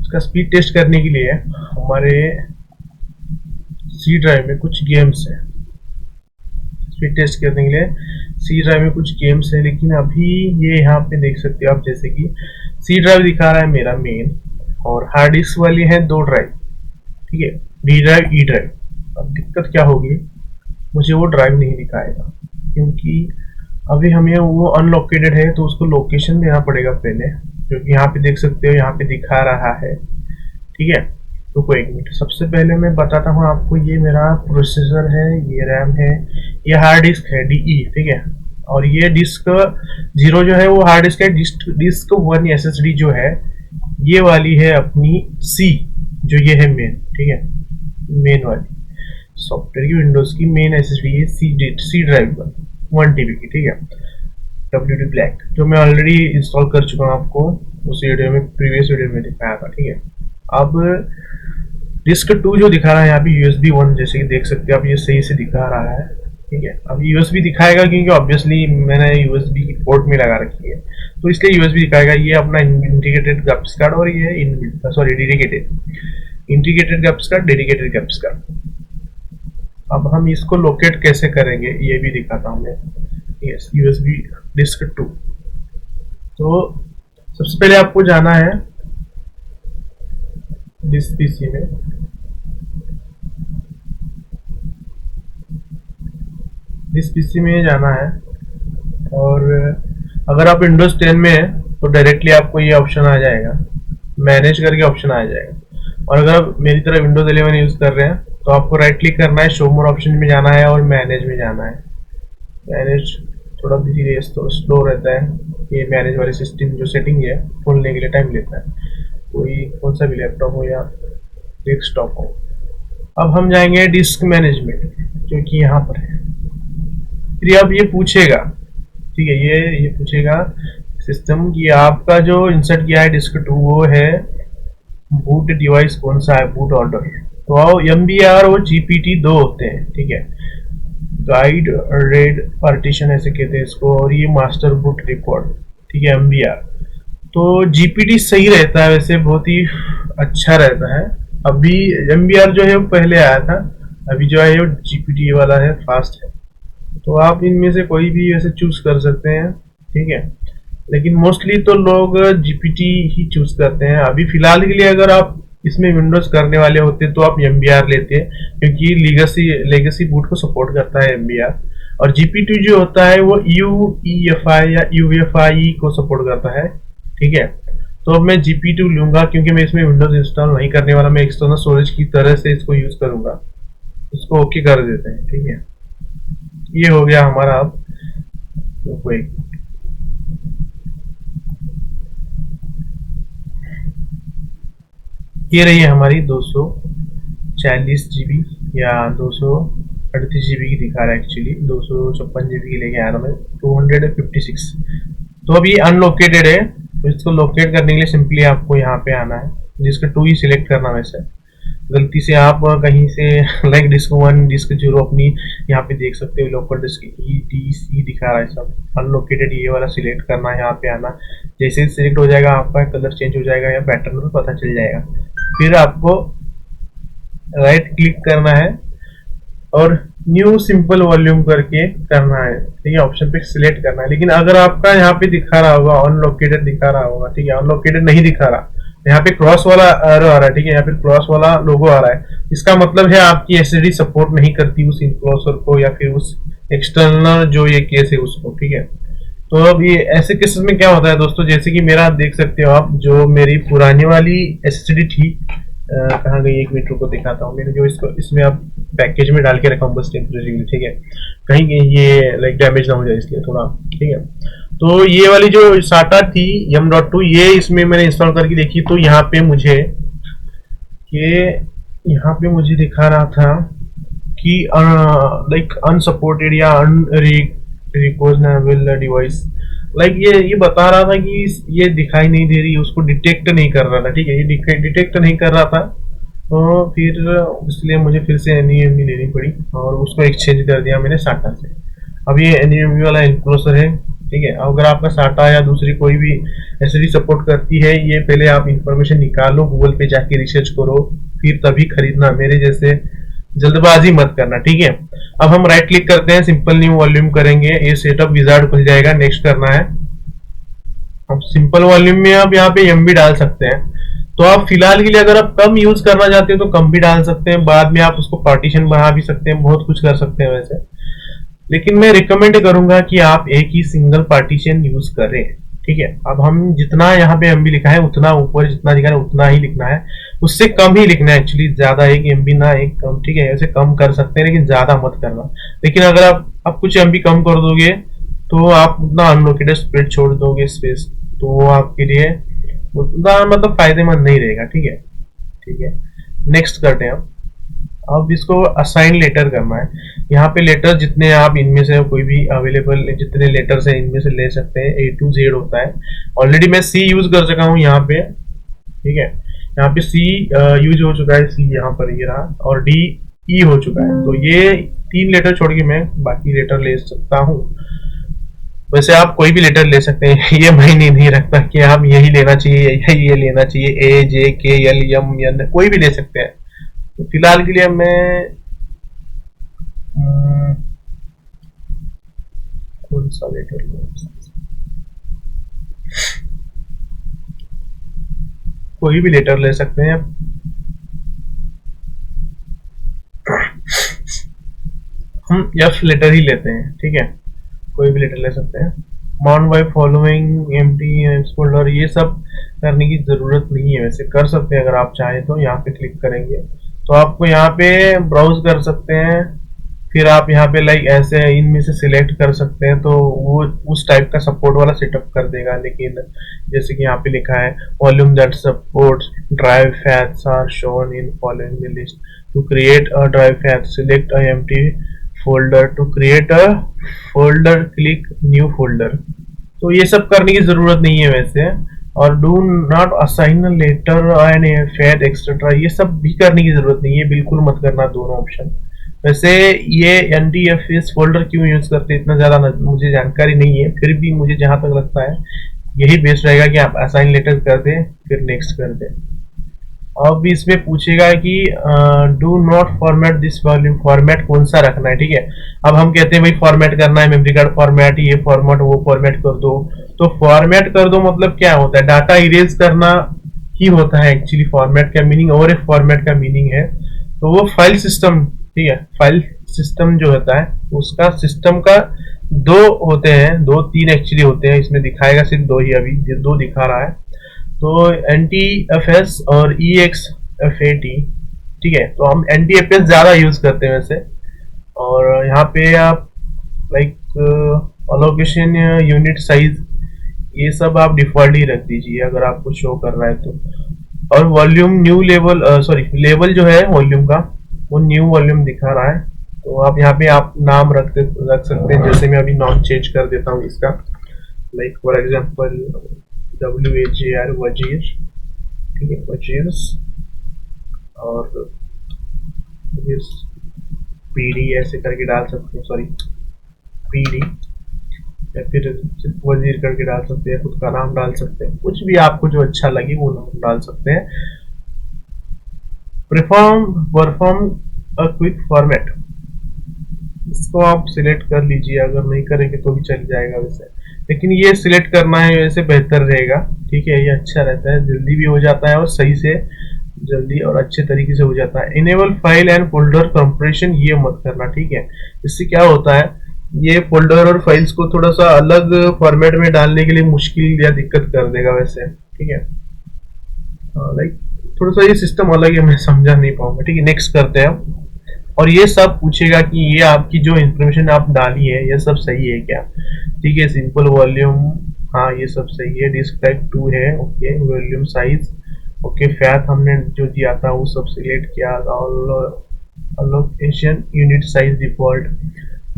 इसका speed test करने के लिए हमारे सी ड्राइव में कुछ गेम्स है। स्पीड टेस्ट करने के लिए सी ड्राइव में कुछ गेम्स है, लेकिन अभी ये यहाँ पे देख सकते हो आप, जैसे कि सी ड्राइव दिखा रहा है मेरा मेन, और हार्ड डिस्क वाली है 2 ड्राइव, ठीक है, डी ड्राइव ई ड्राइव। अब दिक्कत क्या होगी, मुझे वो ड्राइव नहीं दिखाएगा क्योंकि अभी हमें वो अनलोकेटेड है, तो उसको लोकेशन देना पड़ेगा पहले, क्योंकि यहाँ पे देख सकते हो यहाँ पे दिखा रहा है, ठीक है। तो कोई 1 मिनट, सबसे पहले मैं बताता हूँ आपको, ये मेरा प्रोसेसर है, ये रैम है, ये हार्ड डिस्क है DE, ठीक है, और ये डिस्क 0 जो है वो हार्ड डिस्क है। डिस्क 1 SSD जो है ये वाली है अपनी C, जो ये है मेन, ठीक है, मेन वाली सॉफ्टवेयर की विंडोज की मेन SSD है सी ड्राइव पर 1 TB की, ठीक है, WD ब्लैक, जो मैं ऑलरेडी इंस्टॉल कर चुका हूँ, आपको उस वीडियो में, प्रीवियस वीडियो में दिखाया था, ठीक है। अब डिस्क 2 जो दिखा रहा है यहाँ पे USB 1, जैसे कि देख सकते हो आप, ये सही से दिखा रहा है, ठीक है। अब USB दिखाएगा क्योंकि ऑब्वियसली मैंने USB की पोर्ट में लगा रखी है, तो इसलिए USB दिखाएगा। ये अपना इंटीग्रेटेड ग्राफिक्स कार्ड, और ये integrated graphics card, dedicated graphics card. अब हम इसको लोकेट कैसे करेंगे ये भी दिखाता हूँ मैं। Yes, USB disk 2। तो सबसे पहले आपको जाना है डिस्क PC में, डिस्क PC में जाना है, और अगर आप विंडोज 10 में है तो डायरेक्टली आपको ये ऑप्शन आ जाएगा, मैनेज करके ऑप्शन आ जाएगा। और अगर आप मेरी तरह विंडोज 11 यूज कर रहे हैं तो आपको राइट क्लिक करना है, शो मोर ऑप्शन में जाना है और मैनेज में जाना है। मैनेज थोड़ा धीरे स्लो रहता है, ये मैनेज वाले सिस्टम जो सेटिंग है खोलने के लिए टाइम लेता है, कोई कौन सा भी लैपटॉप हो या डेस्कटॉप हो। अब हम जाएंगे डिस्क मैनेजमेंट, जो कि यहाँ पर है। फिर अब ये पूछेगा, ठीक है, ये पूछेगा सिस्टम कि आपका जो इंसर्ट किया है डिस्क 2 वो है बूट डिवाइस कौन सा है, बूट ऑर्डर। तो MBR और GPT 2 होते हैं, ठीक है, गाइड रेड पार्टीशन ऐसे कहते हैं इसको, और ये मास्टर बूट रिकॉर्ड, ठीक है, MBR। तो GPT सही रहता है वैसे, बहुत ही अच्छा रहता है। अभी MBR जो है वो पहले आया था, अभी जो है वो GPT वाला है, फास्ट है। तो आप इनमें से कोई भी वैसे चूज कर सकते हैं, ठीक है, लेकिन मोस्टली तो लोग GPT ही चूज करते हैं। अभी फिलहाल के लिए अगर आप इसमें विंडोज करने वाले होते तो आप MBR लेते, क्योंकि लेगेसी बूट को सपोर्ट करता है MBR। और GPT जो होता है वो UEFI या UEFI को सपोर्ट करता है, ठीक है। तो अब मैं GPT लूंगा क्योंकि मैं इसमें विंडोज इंस्टॉल नहीं करने वाला, मैं एक्सटर्नल स्टोरेज की तरह से इसको यूज करूंगा। इसको ओके कर देते हैं, ठीक है, ये हो गया हमारा। अब तो ये रही है हमारी 240 GB या 238 GB की दिखा रहा है, एक्चुअली 256 GB की लेके आया था मैं, 256। तो अब ये अनलोकेटेड है, तो इसको लोकेट करने के लिए सिंपली आपको यहाँ पे आना है, जिसका 2 ही सिलेक्ट करना। वैसे गलती से आप कहीं से लाइक डिस्क 1 डिस्क 0 अपनी यहाँ पे देख सकते हो, लोकल डिस्क ETC दिखा रहा है, सब अनलोकेटेड ये वाला सिलेक्ट करना है, यहाँ पे आना। जैसे सिलेक्ट हो जाएगा आपका कलर चेंज हो जाएगा या पैटर्न में पता चल जाएगा। फिर आपको राइट क्लिक करना है और न्यू सिंपल वॉल्यूम करके करना है, ठीक है, ऑप्शन पे सिलेक्ट करना है। लेकिन अगर आपका यहाँ पे दिखा रहा होगा अनलोकेटेड दिखा रहा होगा, ठीक है, अनलोकेटेड नहीं दिखा रहा, यहाँ पे क्रॉस वाला एरो आ रहा है, ठीक है, यहाँ पे क्रॉस वाला लोगो आ रहा है, इसका मतलब है आपकी SSD सपोर्ट नहीं करती उस इनक्लोजर को या फिर उस एक्सटर्नल जो ये केस है उसको, ठीक है। तो अब ये ऐसे केसेस में क्या होता है दोस्तों, जैसे कि मेरा देख सकते हो आप, जो मेरी पुरानी वाली SSD थी, कहाँ गई, 1 मिनट को दिखाता हूँ। मैंने जो इसको इसमें अब पैकेज में डाल के रखा हूँ बस टेम्परेरी, ठीक है, कहीं ये लाइक डैमेज ना हो जाए इसलिए थोड़ा, ठीक है। तो ये वाली जो SATA थी M.2, ये इसमें मैंने इंस्टॉल करके देखी, तो यहाँ पे मुझे दिखा रहा था कि लाइक अनसपोर्टेड या अनरिकॉग्नाइजेबल डिवाइस, लाइक ये बता रहा था कि ये दिखाई नहीं दे रही, उसको डिटेक्ट नहीं कर रहा था, ठीक है, ये डिटेक्ट नहीं कर रहा था। तो फिर इसलिए मुझे फिर से NVMe लेनी पड़ी और उसको एक्सचेंज कर दिया मैंने SATA से। अब ये NVMe वाला इनक्लोजर है, ठीक है। अगर आपका साटा या दूसरी कोई भी एसएसडी सपोर्ट करती है, ये पहले आप इंफॉर्मेशन निकालो, गूगल पे जाके रिसर्च करो, फिर तभी खरीदना। मेरे जैसे जल्दबाजी मत करना, ठीक है। अब हम राइट क्लिक करते हैं, सिंपल न्यू वॉल्यूम करेंगे, ये सेटअप विजार्ड खुल जाएगा। नेक्स्ट करना है। अब सिंपल वॉल्यूम में आप यहाँ पे एमबी डाल सकते हैं। तो आप फिलहाल के लिए अगर आप कम यूज करना चाहते हो तो कम भी डाल सकते हैं, बाद में आप उसको पार्टीशन बना भी सकते हैं, बहुत कुछ कर सकते हैं वैसे। लेकिन मैं रिकमेंड करूंगा कि आप एक ही सिंगल पार्टीशन यूज करें, ठीक है। अब हम जितना यहाँ पे एमबी लिखा है उतना ऊपर जितना लिखा है उतना ही लिखना है, उससे कम ही लिखना है एक्चुअली, ज्यादा एक एमबी ना एक कम, ठीक है। ऐसे कम कर सकते हैं लेकिन ज्यादा मत करना। लेकिन अगर आप कुछ एमबी कम कर दोगे तो आप उतना अनलोकेटेड स्पेस छोड़ दोगे स्पेस, तो वो आपके लिए उतना मतलब फायदेमंद नहीं रहेगा, ठीक है। ठीक है, नेक्स्ट करते हैं हम। अब इसको असाइन लेटर करना है। यहाँ पे लेटर जितने आप इनमें से कोई भी अवेलेबल जितने लेटर्स हैं इनमें से ले सकते हैं, A to Z होता है। ऑलरेडी मैं C यूज कर चुका हूँ यहाँ पे, ठीक है। यहाँ पे C यूज हो चुका है, C यहाँ पर ये रहा, और D E हो चुका है। तो ये 3 लेटर छोड़ के मैं बाकी लेटर ले सकता हूँ। वैसे आप कोई भी लेटर ले सकते हैं, ये मायने नहीं रखता कि आप यही लेना चाहिए या ये लेना चाहिए, AJKLMN कोई भी ले सकते हैं। तो फिलहाल के लिए मैं कौन सा लेटर लूं, कोई भी लेटर ले सकते हैं। हम F लेटर ही लेते हैं, ठीक है। कोई भी लेटर ले सकते हैं। Mount by following empty folder, ये सब करने की जरूरत नहीं है, वैसे कर सकते हैं अगर आप चाहें तो। यहाँ पे क्लिक करेंगे तो आपको यहाँ पे ब्राउज कर सकते हैं, फिर आप यहाँ पे लाइक ऐसे इनमें से सिलेक्ट कर सकते हैं, तो वो उस टाइप का सपोर्ट वाला सेटअप कर देगा। लेकिन जैसे कि यहाँ पे लिखा है volume that supports drive paths are shown in following list, to create a drive path select a empty folder, to create a folder click new folder. तो ये सब करने की जरूरत नहीं है वैसे। और do not assign letter and path etcetera, ये सब भी करने की जरूरत नहीं है, बिल्कुल मत करना दोनों ऑप्शन। वैसे ये NTFS फोल्डर क्यों यूज करते हैं इतना ज्यादा मुझे जानकारी नहीं है, फिर भी मुझे जहां तक लगता है यही बेस्ट रहेगा कि आप असाइन लेटर कर दें फिर नेक्स्ट कर दें। अब इसमें पूछेगा कि do not format this volume, format कौन सा रखना है, ठीक है। अब हम कहते हैं भाई फॉर्मेट करना है, मेमोरी कार्ड फॉर्मेट, ये फॉर्मेट वो फॉर्मेट कर दो। तो फॉर्मेट कर दो मतलब क्या होता है, डाटा इरेज करना ही होता है एक्चुअली फॉर्मेट का मीनिंग, और एक फॉर्मेट का मीनिंग है। तो वो फाइल सिस्टम, ठीक है, फाइल सिस्टम जो होता है उसका सिस्टम का दो होते हैं, 2-3 एक्चुअली होते हैं, इसमें दिखाएगा सिर्फ 2 ही, अभी 2 दिखा रहा है। तो NTFS और EXFAT, ठीक है। तो हम NTFS ज्यादा यूज करते हैं वैसे। और यहाँ पे आप लाइक अलोकेशन यूनिट साइज ये सब आप डिफॉल्ट ही रख दीजिए अगर आपको शो कर रहा है तो। और volume new level, sorry level जो है वॉल्यूम का वो न्यू वॉल्यूम दिखा रहा है। तो आप यहाँ पे आप नाम रख सकते हैं, जैसे मैं अभी नाम चेंज कर देता हूँ इसका, लाइक फॉर एग्जांपल WAJR वजीर, ठीक है, वजीर्स। और PD ऐसे करके डाल सकते हैं, सॉरी PD, या फिर वजीर करके डाल सकते हैं, खुद का नाम डाल सकते हैं, कुछ भी आपको जो अच्छा लगे वो नाम डाल सकते हैं। परफॉर्म अ क्विक फॉर्मेट, इसको आप सिलेक्ट कर लीजिए, अगर नहीं करेंगे तो भी चल जाएगा वैसे, लेकिन ये सिलेक्ट करना है वैसे बेहतर रहेगा, ठीक है। ये अच्छा रहता है, जल्दी भी हो जाता है और सही से जल्दी और अच्छे तरीके से हो जाता है। Enable file and folder compression, ये मत करना, ठीक है। इससे क्या होता है, ये फोल्डर और फाइल्स को थोड़ा सा अलग फॉर्मेट में डालने के लिए मुश्किल या दिक्कत कर देगा वैसे, ठीक है। लाइक थोड़ा सा ये सिस्टम अलग है, मैं समझा नहीं पाऊंगा, ठीक है। नेक्स्ट करते हैं। और ये सब पूछेगा कि ये आपकी जो इंफॉर्मेशन आप डाली है ये सब सही है क्या, ठीक है। सिंपल वॉल्यूम, हाँ ये सब सही है। डिस्क टाइप 2 है, okay. Volume size, okay. Path हमने जो दिया था वो सब सिलेक्ट किया। Allocation unit size default,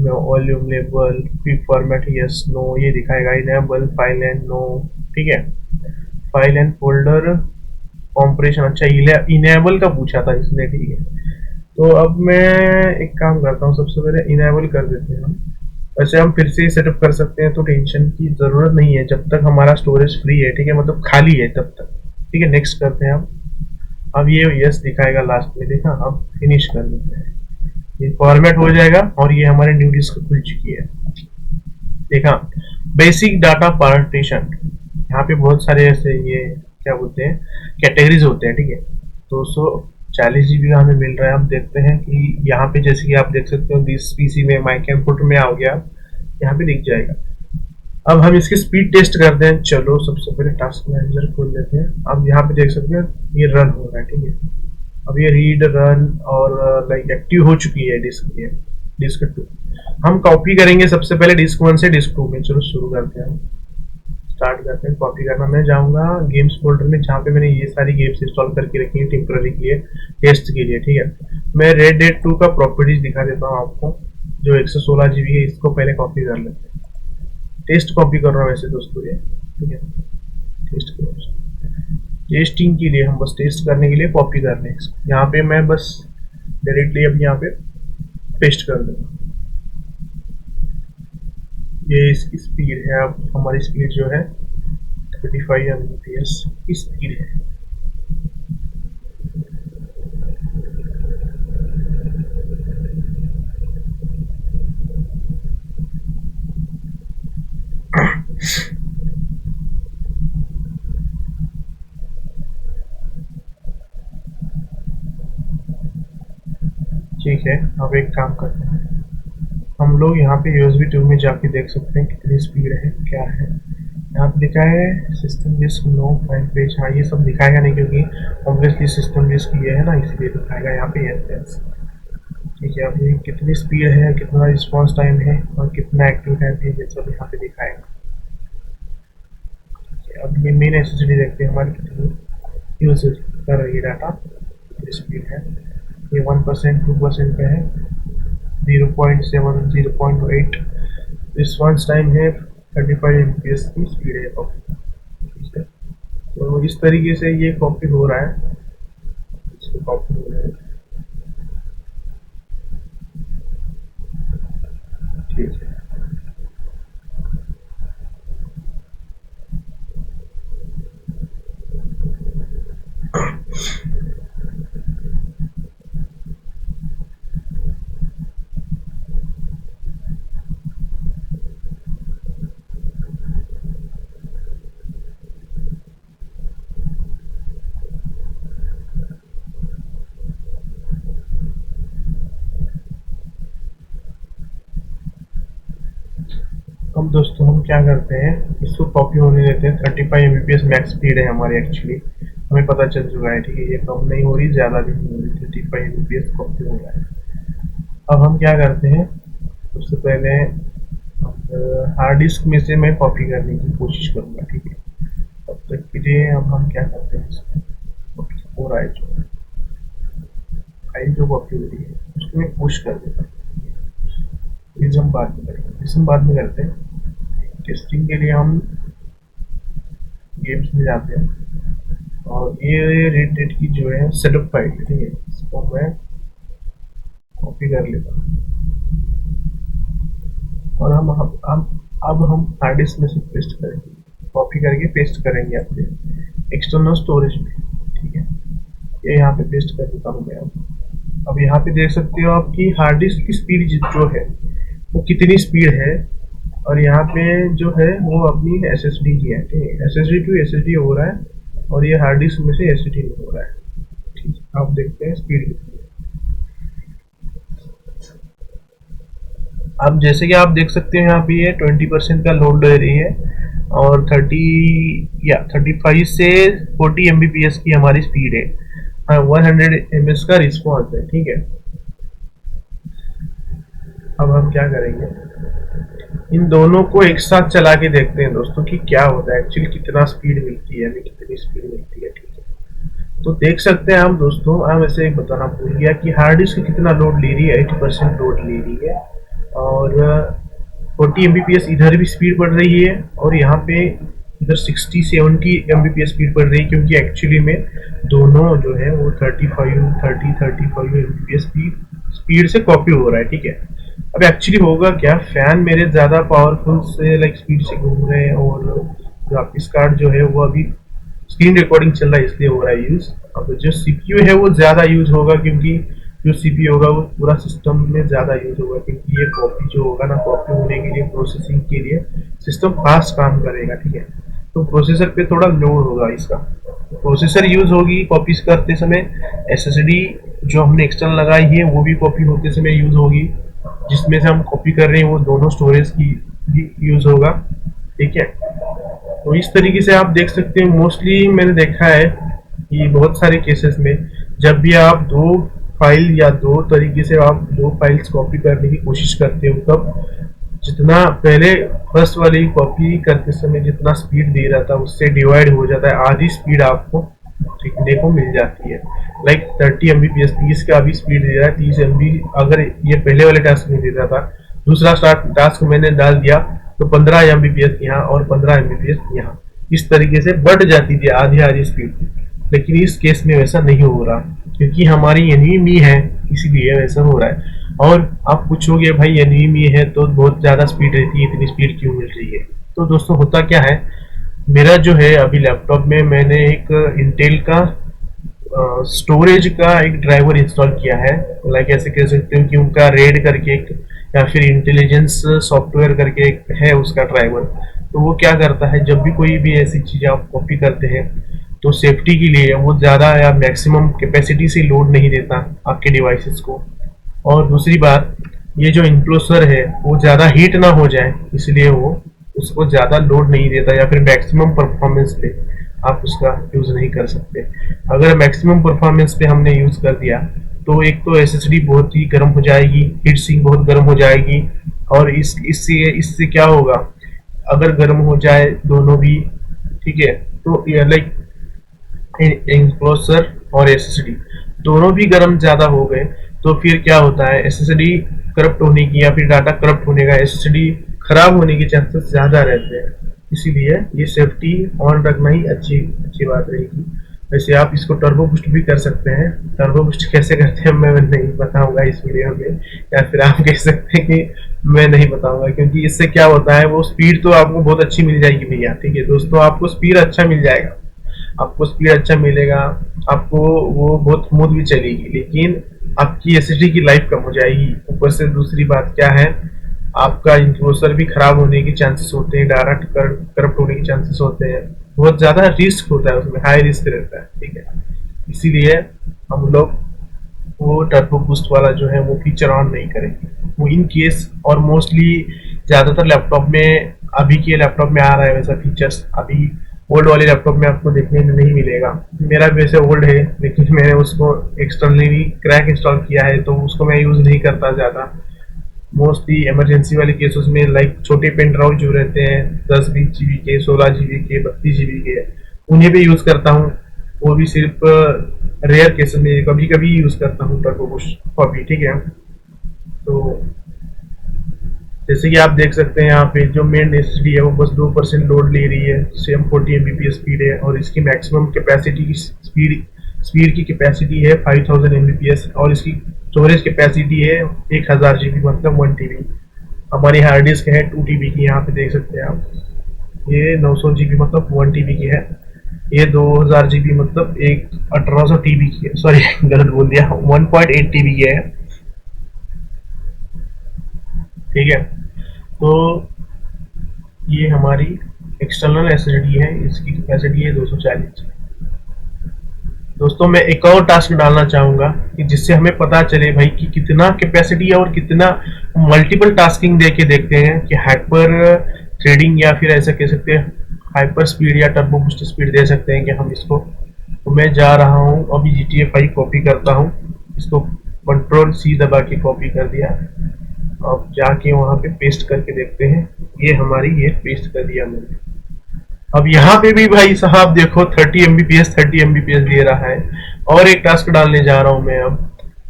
volume लेवल, क्विक फॉर्मेट, यस नो ये दिखाएगा। इनेबल फाइल एंड नो, ठीक है। फाइल एंड फोल्डर कॉम्प्रेशन, अच्छा इनेबल का पूछा था इसने, ठीक है। तो अब मैं एक काम करता हूँ, सबसे पहले इनेबल कर देते हैं हम, वैसे हम फिर से सेटअप कर सकते हैं, तो टेंशन की जरूरत नहीं है जब तक हमारा स्टोरेज फ्री है, ठीक है, मतलब खाली है तब तक। ठीक है, नेक्स्ट करते हैं हम। अब ये यस दिखाएगा लास्ट में, देखा, अब फिनिश कर देते हैं, ये फॉर्मेट हो जाएगा और ये हमारे न्यू डिस्क खुल चुकी है। देखा, बेसिक डाटा पार्टीशन, यहाँ पे बहुत सारे ऐसे ये क्या बोलते हैं कैटेगरीज होते हैं, ठीक है। 240 GB का हमें मिल रहा है। हम देखते हैं कि यहाँ पे जैसे कि आप देख सकते हो दिस पीसी में माई कंप्यूटर में आ गया, यहाँ पे दिख जाएगा। अब हम इसकी स्पीड टेस्ट करते हैं। चलो सबसे पहले टास्क मैनेजर खोल लेते हैं। अब यहाँ पे देख सकते हैं ये रन हो रहा है, ठीक है। अब ये रीड रन और लाइक एक्टिव हो चुकी है डिस्क, ये डिस्क 2। हम कॉपी करेंगे सबसे पहले डिस्क 1 से डिस्क 2 में। चलो शुरू करते हैं, स्टार्ट करते हैं कॉपी करना। मैं जाऊंगा गेम्स फोल्डर में जहाँ पे मैंने ये सारी गेम्स इंस्टॉल करके रखी है टेम्पररी के लिए, टेस्ट के लिए, ठीक है। मैं रेड डेड 2 का प्रॉपर्टीज दिखा देता हूँ आपको, जो 116 GB है। इसको पहले कॉपी कर लेते हैं। टेस्ट कॉपी कर रहा हूँ वैसे दोस्तों ये, ठीक है। टेस्ट टेस्टिंग के लिए हम बस टेस्ट करने के लिए कॉपी कर रहे हैं। यहाँ पे मैं बस डायरेक्टली अब यहाँ पे पेस्ट कर दूंगा। ये इसकी स्पीड है। अब हमारी स्पीड जो है 35 Mbps की स्पीड है। ठीक है, अब एक काम करते हैं, हम लोग यहाँ पे USB 2 में जाके देख सकते हैं कितनी स्पीड है, क्या है। यहाँ पे लिखा है system disk no file page. हाँ, ये सब दिखाएगा नहीं क्योंकि ऑब्वियसली सिस्टम डिस्क ये है ना, इसलिए दिखाएगा यहाँ पे यस। ठीक है, अब ये कितनी स्पीड है, कितना रिस्पॉन्स टाइम है और कितना एक्टिव टाइम है, ये सब यहाँ पे दिखाएगा। अब ये मेन SSD देखते हैं हमारी कितनी यूज कर रही है डाटा, स्पीड है। ये 1% 2% पे है, 0.7 0.8 रिस्पॉन्स टाइम है, 35 MPS की स्पीड है कॉपी। ठीक है, तो इस तरीके से ये कॉपी हो रहा है, इसको कॉपी हो रहा है। ठीक है, अब दोस्तों हम क्या करते हैं, इसको कॉपी होने देते हैं। 35 MBPS मैक्स स्पीड है हमारी एक्चुअली, हमें पता चल चुका है, ठीक है। ये कम नहीं हो रही, ज़्यादा भी नहीं हो रही, 35 MBPS कॉपी हो रहा है। अब हम क्या करते हैं, सबसे पहले हार्ड डिस्क में से मैं कॉपी करने की कोशिश करूँगा, ठीक है। तब तक के लिए अब हम क्या करते हैं, इसको हो रहा है जो फाइल जो कॉपी हो रही है उसको मैं पुश कर देता हूँ। इस हम बाद में करेंगे, इस हम बाद में करते हैं। टेस्टिंग के लिए हम गेम्स में जाते हैं और ये रेड डेड की जो है सेटअप फाइल, ठीक है, इसको मैं कॉपी कर लेता हूँ और अब हम हार्ड डिस्क में से पेस्ट करेंगे, कॉपी करके पेस्ट करेंगे अपने एक्सटर्नल स्टोरेज में, ठीक है। ये यहाँ पे पेस्ट कर देता हूँ मैं। अब यहाँ पे देख सकते हो आपकी हार्ड डिस्क की स्पीड जो है वो कितनी स्पीड है, और यहाँ पे जो है वो अपनी SSD की है, ठीक है। SSD टू SSD हो रहा है और ये हार्ड डिस्क में से SSD में हो रहा है, ठीक है। आप देखते हैं स्पीड कितनी है। अब जैसे कि आप देख सकते हैं यहाँ पे ये 20% का लोड ले रही है और 35 से 40 MBPS की हमारी स्पीड है। हाँ, 100 ms का रिस्पॉन्स है, ठीक है। अब हम क्या करेंगे, इन दोनों को एक साथ चला के देखते हैं दोस्तों कि क्या होता है, एक्चुअली कितना स्पीड मिलती है, हमें कितनी स्पीड मिलती है, ठीक है। तो देख सकते हैं हम दोस्तों, हम ऐसे बताना भूल गया कि हार्ड डिस्क कितना लोड ले रही है, 80% लोड ले रही है और 40 MBPS इधर भी स्पीड बढ़ रही है और यहाँ पे इधर 60-70 MBPS स्पीड बढ़ रही है, क्योंकि एक्चुअली में दोनों जो है वो 35 MBPS स्पीड से कॉपी हो रहा है, ठीक है। अब एक्चुअली होगा क्या, फैन मेरे ज़्यादा पावरफुल से लाइक स्पीड से घूम रहे हैं, और ग्राफिक्स कार्ड जो है वो अभी स्क्रीन रिकॉर्डिंग चल रहा है इसलिए हो रहा है यूज़। अब जो सीपीयू है वो ज़्यादा यूज़ होगा, क्योंकि जो सीपीयू होगा वो पूरा सिस्टम में ज़्यादा यूज़ होगा, क्योंकि ये कॉपी जो होगा ना, कॉपी होने के लिए प्रोसेसिंग के लिए सिस्टम फास्ट काम करेगा, ठीक है। तो प्रोसेसर पे थोड़ा लोड होगा इसका, प्रोसेसर यूज होगी कॉपी करते समय। एसएसडी जो हमने एक्सटर्नल लगाई है वो भी कॉपी होते समय यूज होगी, जिसमें से हम कॉपी कर रहे हैं वो दोनों स्टोरेज की भी यूज होगा, ठीक है। तो इस तरीके से आप देख सकते हैं, मोस्टली मैंने देखा है कि बहुत सारे केसेस में जब भी आप दो फाइल या दो तरीके से आप दो फाइल्स कॉपी करने की कोशिश करते हो, तब जितना पहले फर्स्ट वाली कॉपी करते समय जितना स्पीड दे रहा था उससे डिवाइड हो जाता है, आधी स्पीड आपको सीखने को मिल जाती है। लाइक 30 MBPS 30 का अभी स्पीड दे रहा है, 30 MB अगर ये पहले वाले टास्क में दे रहा था, दूसरा टास्क मैंने डाल दिया तो 15 MBPS यहाँ और 15 MBPS यहाँ, इस तरीके से बढ़ जाती थी आधी आधी स्पीड। लेकिन इस केस में वैसा नहीं हो रहा, क्योंकि हमारी एनवीएमई है इसीलिए वैसा हो रहा है। और आप पूछोगे भाई एनवीएमई है तो बहुत ज्यादा स्पीड रहती है, इतनी स्पीड क्यों मिल रही है? तो दोस्तों होता क्या है, मेरा जो है अभी लैपटॉप में मैंने एक इंटेल का स्टोरेज का एक ड्राइवर इंस्टॉल किया है, लाइक ऐसे कह सकते हो कि उनका रेड करके एक, या फिर इंटेलिजेंस सॉफ्टवेयर करके एक है उसका ड्राइवर। तो वो क्या करता है, जब भी कोई भी ऐसी चीज़ आप कॉपी करते हैं तो सेफ्टी के लिए वो ज़्यादा या मैक्सिमम कैपेसिटी से लोड नहीं देता आपके डिवाइसेस को। और दूसरी बात, ये जो इनक्लोजर है वो ज़्यादा हीट ना हो जाए, इसलिए वो उसको ज़्यादा लोड नहीं देता, या फिर मैक्सिमम परफॉर्मेंस पे आप उसका यूज़ नहीं कर सकते। अगर मैक्सिमम परफॉर्मेंस पे हमने यूज़ कर दिया तो एक तो एसएसडी बहुत ही गर्म हो जाएगी, हीट सिंक बहुत गर्म हो जाएगी, और इससे इससे क्या होगा, अगर गर्म हो जाए दोनों भी, ठीक है, तो लाइक एनक्लोजर और एसएसडी दोनों भी गर्म ज्यादा हो गए तो फिर क्या होता है, एसएसडी करप्ट होने की या फिर डाटा करप्ट होने का, एसएसडी खराब होने के चांसेस ज्यादा रहते हैं। इसीलिए ये सेफ्टी ऑन रखना ही अच्छी अच्छी बात रहेगी। वैसे आप इसको टर्बो बूस्ट भी कर सकते हैं, टर्बो बूस्ट कैसे करते हैं मैं नहीं बताऊंगा इस वीडियो में, या फिर आप कह सकते हैं कि मैं नहीं बताऊंगा, क्योंकि इससे क्या होता है, वो स्पीड तो आपको बहुत अच्छी मिल जाएगी भैया, ठीक है दोस्तों, आपको स्पीड अच्छा मिल जाएगा, आपको स्पीड अच्छा मिलेगा, आपको वो बहुत स्मूथ भी चलेगी, लेकिन आपकी एसएसडी की लाइफ कम हो जाएगी। ऊपर से दूसरी बात क्या है, आपका इनक्लोजर भी खराब होने के चांसेस होते हैं, डायरेक्ट करप्ट होने के चांसेस होते हैं, बहुत ज्यादा रिस्क होता है उसमें, हाई रिस्क रहता है, ठीक है। इसीलिए हम लोग वो टर्बो बूस्ट वाला जो है वो फीचर ऑन नहीं करेंगे, वो इन केस, और मोस्टली ज्यादातर लैपटॉप में, अभी के लैपटॉप में आ रहा है वैसा फीचर्स, अभी ओल्ड वाले लैपटॉप में आपको देखने में नहीं मिलेगा। मेरा वैसे ओल्ड है लेकिन मैंने उसको एक्सटर्नली क्रैक इंस्टॉल किया है, तो उसको मैं यूज नहीं करता ज्यादा। मोस्टली इमरजेंसी वाले केसेस में, लाइक छोटे पेन ड्राइव जो रहते हैं 10-20 GB के, 16 GB के, 32 GB के, उन्हें भी यूज करता हूँ। वो भी सिर्फ रेयर केसेस में कभी कभी यूज करता हूँ टर्बो बूस्ट कॉपी, ठीक है। तो जैसे कि आप देख सकते हैं यहाँ पे जो मेन एसएसडी है वो बस 2% लोड ले रही है, सेम 40 MBPS स्पीड है, और इसकी मैक्सिमम कैपेसिटी की स्पीड की कैपेसिटी है 5000 MBPS, और इसकी स्टोरेज कैपेसिटी है 1000 GB, मतलब 1 TB। हमारी हार्ड डिस्क है 2 TB की, यहाँ पे देख सकते हैं आप, ये 900 GB मतलब 1 TB की है, ये 2000 GB मतलब 1800 TB की है, सॉरी गलत बोल दिया, 1.8 TB की है, ठीक है। तो ये हमारी एक्सटर्नल एसएसडी है, इसकी कैपेसिटी है 240। दोस्तों मैं एक और टास्क डालना चाहूंगा कि जिससे हमें पता चले भाई कि कितना कैपेसिटी है, और कितना मल्टीपल टास्किंग दे के देखते हैं कि हाइपर थ्रेडिंग या फिर ऐसा कह सकते हैं हाइपर स्पीड या टर्बो बूस्ट स्पीड दे सकते हैं कि हम इसको। तो मैं जा रहा हूँ अभी GTA 5 कॉपी करता हूँ, इसको Ctrl+C दबा के कॉपी कर दिया, अब जाके वहां पे पेस्ट करके देखते हैं, ये हमारी ये पेस्ट कर दिया मैंने। अब यहाँ पे भी भाई साहब देखो 30 MBPS दे रहा है। और एक टास्क डालने जा रहा हूँ मैं, अब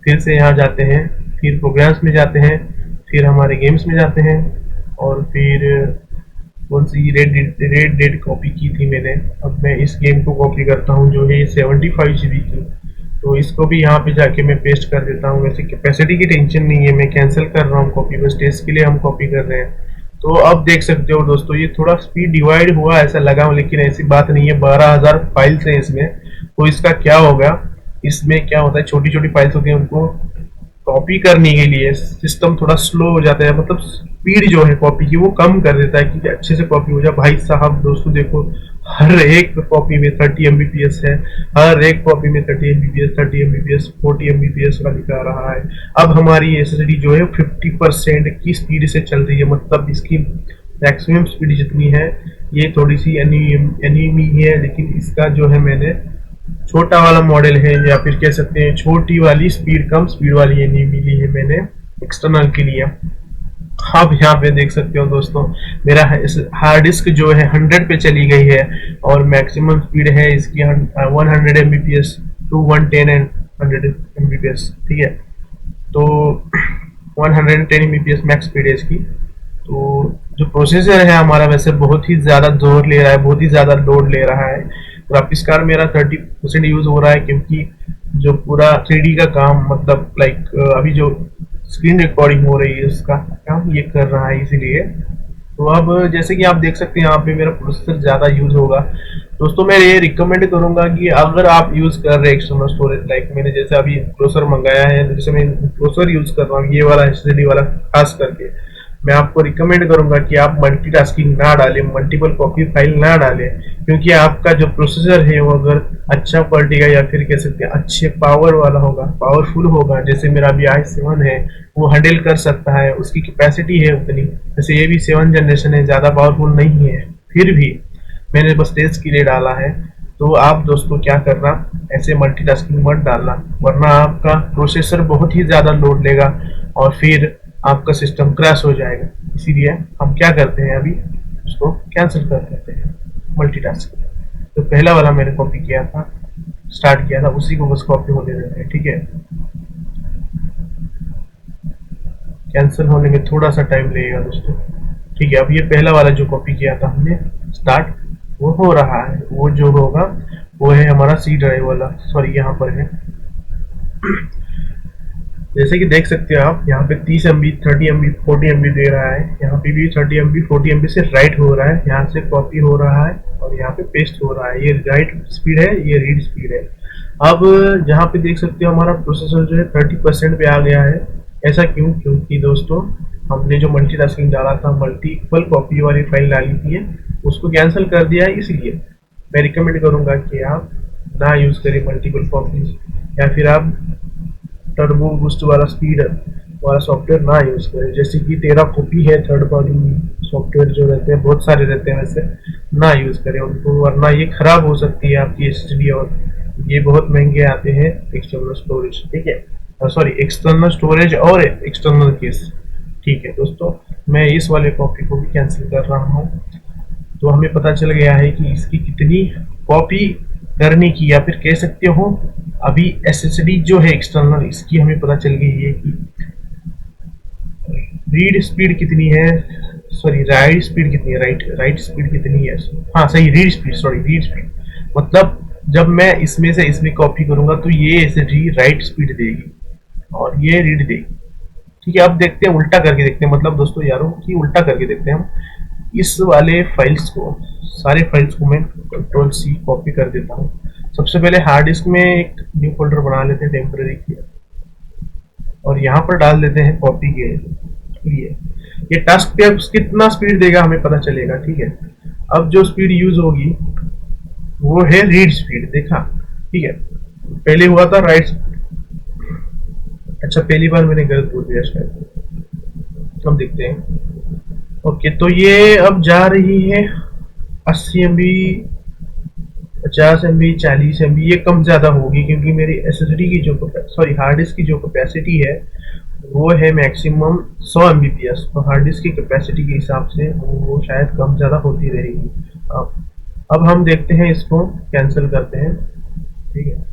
फिर से यहाँ जाते हैं, फिर प्रोग्राम्स में जाते हैं, फिर हमारे गेम्स में जाते हैं, और फिर कौन सी रेड डेड कॉपी की थी मैंने, अब मैं इस गेम को कॉपी करता हूँ जो है 75 GB की। तो इसको भी यहाँ पे जाके मैं पेस्ट कर देता हूँ। वैसे कैपेसिटी की टेंशन नहीं है, मैं कैंसिल कर रहा हूँ कॉपी, बस टेस्ट के लिए हम कॉपी कर रहे हैं। तो अब देख सकते हो दोस्तों, ये थोड़ा स्पीड डिवाइड हुआ ऐसा लगा, लेकिन ऐसी बात नहीं है। 12,000 फाइल्स हैं इसमें। तो इसका क्या होगा, इसमें क्या होता है, छोटी छोटी फाइल्स होती हैं, उनको कॉपी करने के लिए सिस्टम थोड़ा स्लो हो जाता है, मतलब स्पीड जो है कॉपी की वो कम कर देता है कि अच्छे से कॉपी हो जाए। भाई साहब दोस्तों देखो, हर एक कॉपी में 30 एमबीपीएस है, हर एक कॉपी में 30 एमबीपीएस, 30 एमबीपीएस, 40 एमबीपीएस का दिखा रहा है। अब हमारी एसएसडी जो है 50% की स्पीड से चल रही है, मतलब इसकी मैक्सिमम स्पीड जितनी है, ये थोड़ी सी एनीमी है, लेकिन इसका जो है मैंने छोटा वाला मॉडल है, या फिर कह सकते हैं छोटी वाली स्पीड, कम स्पीड वाली एनीमी ली है मैंने एक्सटर्नल के लिए। आप यहाँ पे देख सकते हो दोस्तों, मेरा हार्ड डिस्क जो है 100 पे चली गई है, और मैक्सिमम स्पीड है इसकी 100 एमबीपीएस टू 110 एंड 100 एमबीपीएस, ठीक है। तो 110 एमबीपीएस मैक्स स्पीड है इसकी। तो जो प्रोसेसर है हमारा वैसे बहुत ही ज़्यादा जोर ले रहा है, बहुत ही ज़्यादा लोड ले रहा है। ग्राफिक्स कार्ड मेरा 30% यूज़ हो रहा है, क्योंकि जो पूरा 3D का काम, मतलब लाइक अभी जो स्क्रीन रिकॉर्डिंग हो रही है उसका काम ये कर रहा है, इसीलिए। तो अब जैसे कि आप देख सकते हैं यहाँ पे मेरा प्रोसेसर ज़्यादा यूज़ होगा। दोस्तों मैं ये रिकमेंड करूंगा कि अगर आप यूज़ कर रहे हैं एक्सटर्नल स्टोरेज, लाइक मैंने जैसे अभी प्रोसेसर मंगाया है, जैसे मैं प्रोसेसर यूज़ कर रहा हूँ ये वाला एसएसडी वाला खास करके, मैं आपको रिकमेंड करूंगा कि आप मल्टीटास्किंग ना डालें, मल्टीपल कॉपी फाइल ना डालें, क्योंकि आपका जो प्रोसेसर है वो अगर अच्छा क्वालिटी का, या फिर कह सकते हैं अच्छे पावर वाला होगा, पावरफुल होगा, जैसे मेरा अभी i7 है वो हैंडल कर सकता है, उसकी कैपेसिटी है उतनी। जैसे ये भी 7 जनरेशन है, ज़्यादा पावरफुल नहीं है, फिर भी मैंने बस टेस्ट के लिए डाला है। तो आप दोस्तों क्या करना, ऐसे मल्टीटास्किंग मत डालना, वरना आपका प्रोसेसर बहुत ही ज़्यादा लोड लेगा और फिर आपका सिस्टम क्रैश हो जाएगा। इसीलिए हम क्या करते हैं, अभी उसको कैंसिल कर देते हैं मल्टीटास्किंग। तो पहला वाला मैंने कॉपी किया था, स्टार्ट किया था, उसी को बस कॉपी होने देते हैं, ठीक है। कैंसिल होने में थोड़ा सा टाइम लगेगा दोस्तों, ठीक है। अब ये पहला वाला जो कॉपी किया था हमने स्टार्ट, वो हो रहा है, वो जो होगा वो है हमारा सी ड्राइव वाला, सॉरी यहाँ पर है। जैसे कि देख सकते हो आप, यहाँ पे 30 MB, 30 MB, 40 MB दे रहा है, यहाँ पे भी 30 MB, 40 MB से राइट हो रहा है, यहाँ से कॉपी हो रहा है और यहाँ पे पेस्ट हो रहा है। ये राइट स्पीड है, ये रीड स्पीड है। अब जहाँ पे देख सकते हो हमारा प्रोसेसर जो है 30% पे आ गया है। ऐसा क्यों? क्योंकि दोस्तों हमने जो मल्टीटास्किंग डाला था, मल्टीपल कॉपी वाली फाइल डाली थी, उसको कैंसिल कर दिया है। इसलिए मैं रिकमेंड करूंगा कि आप ना यूज करें मल्टीपल कॉपीज, या फिर आप टर्बो बूस्ट वाला स्पीड वाला सॉफ्टवेयर ना यूज करें। जैसे कि तेरा कॉपी है, थर्ड पार्टी सॉफ्टवेयर जो रहते हैं, बहुत सारे रहते हैं, वैसे ना यूज करें उनको, वरना ये खराब हो सकती है आपकी एसएसडी, और ये बहुत महंगे आते हैं एक्सटर्नल स्टोरेज, ठीक है। सॉरी, एक्सटर्नल स्टोरेज और एक्सटर्नल केस, ठीक है दोस्तों। मैं इस वाले कॉपी को भी कैंसिल कर रहा हूँ। तो हमें पता चल गया है कि इसकी कितनी कॉपी करने की, या फिर कह सकते हो अभी एसएसडी जो है एक्सटर्नल, इसकी हमें पता चल गई है कि रीड स्पीड कितनी है, सॉरी राइट स्पीड कितनी है, राइट स्पीड कितनी है, हाँ सही, read speed, sorry read speed. मतलब जब मैं इसमें से इसमें कॉपी करूंगा तो ये एसएसडी राइट स्पीड देगी और ये रीड देगी, ठीक है। अब देखते हैं, उल्टा करके देखते हैं, मतलब दोस्तों यारों कि उल्टा करके देखते हैं हम। इस वाले फाइल्स को, सारे फाइल्स को मैं Ctrl+C कॉपी कर देता हूँ। सबसे पहले हार्ड डिस्क में एक न्यू फोल्डर बना लेते हैं टेम्पररी के, और यहाँ पर डाल देते हैं कॉपी के लिए। ये टास्क पे अब कितना स्पीड देगा हमें पता चलेगा, ठीक है। अब जो स्पीड यूज होगी वो है रीड स्पीड, देखा, ठीक है। पहले हुआ था राइट, अच्छा पहली बार मैंने गलत बोल दिया शायद। हम देखते हैं, ओके। तो ये अब जा रही है 80 MB, 50 MB, 40 MB, ये कम ज्यादा होगी क्योंकि मेरी एसएसडी की जो, सॉरी हार्ड डिस्क की जो कैपेसिटी है वो है मैक्सिमम 100 MBPS। तो हार्ड डिस्क की कैपेसिटी के हिसाब से वो शायद कम ज्यादा होती रहेगी। अब हम देखते हैं, इसको कैंसिल करते हैं, ठीक है।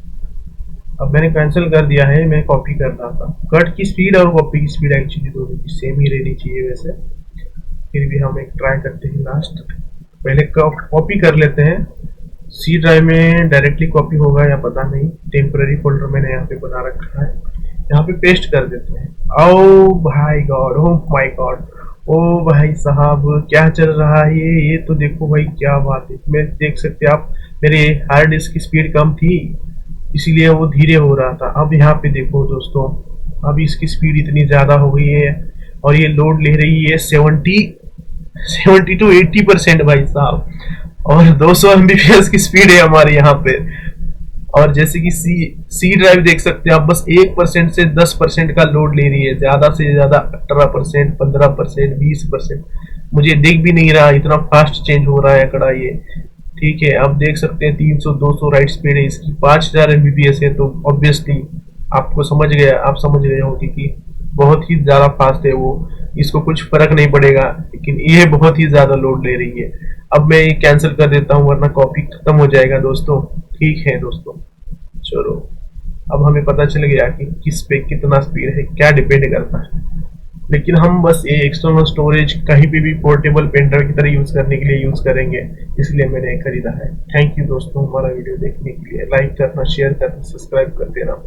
अब मैंने कैंसिल कर दिया है, मैं कॉपी कर रहा था। कट की स्पीड और कॉपी की स्पीड एक्चुअली दोनों की सेम ही रहनी चाहिए वैसे, फिर भी हम एक ट्राई करते हैं लास्ट। पहले कॉपी कर लेते हैं, सी ड्राइव में डायरेक्टली कॉपी होगा या पता नहीं, टेम्पररी फोल्डर मैंने यहाँ पे बना रखा है, यहाँ पे पेस्ट कर देते हैं। ओ भाई गॉड, ओ माय गॉड, ओ भाई साहब क्या चल रहा है ये तो देखो भाई, क्या बात है। मैं देख सकते हैं आप, मेरे हार्ड डिस्क की स्पीड कम थी इसीलिए वो धीरे हो रहा था। अब यहाँ पे देखो दोस्तों, अब इसकी स्पीड इतनी ज्यादा हो गई है और ये लोड ले रही है 70 टू 80% भाई साहब, और 200 एमबीपीएस की स्पीड है हमारे यहाँ पे। और जैसे कि सी ड्राइव देख सकते हैं आप, बस 1% से 10% का लोड ले रही है, ज्यादा से ज्यादा 18%, 15%, 20%। मुझे दिख भी नहीं रहा, इतना फास्ट चेंज हो रहा है आंकड़ा ये। ठीक है, अब देख सकते हैं 300 200 राइट स्पीड है इसकी, 5000 एमबीपीएस है, तो ऑब्वियसली आपको समझ गया, आप समझ गए होंगे कि बहुत ही ज्यादा फास्ट है वो, इसको कुछ फर्क नहीं पड़ेगा। लेकिन ये बहुत ही ज्यादा लोड ले रही है। अब मैं ये कैंसिल कर देता हूँ वरना कॉपी खत्म हो जाएगा दोस्तों। ठीक है दोस्तों, चलो अब हमें पता चल गया कि किस पे कितना स्पीड है, क्या डिपेंड करता है। लेकिन हम बस ये एक्सटर्नल स्टोरेज कहीं पे भी पोर्टेबल पेन ड्राइव की तरह यूज करने के लिए यूज करेंगे, इसलिए मैंने खरीदा है। थैंक यू दोस्तों हमारा वीडियो देखने के लिए। लाइक करना, शेयर करना, सब्सक्राइब कर देना।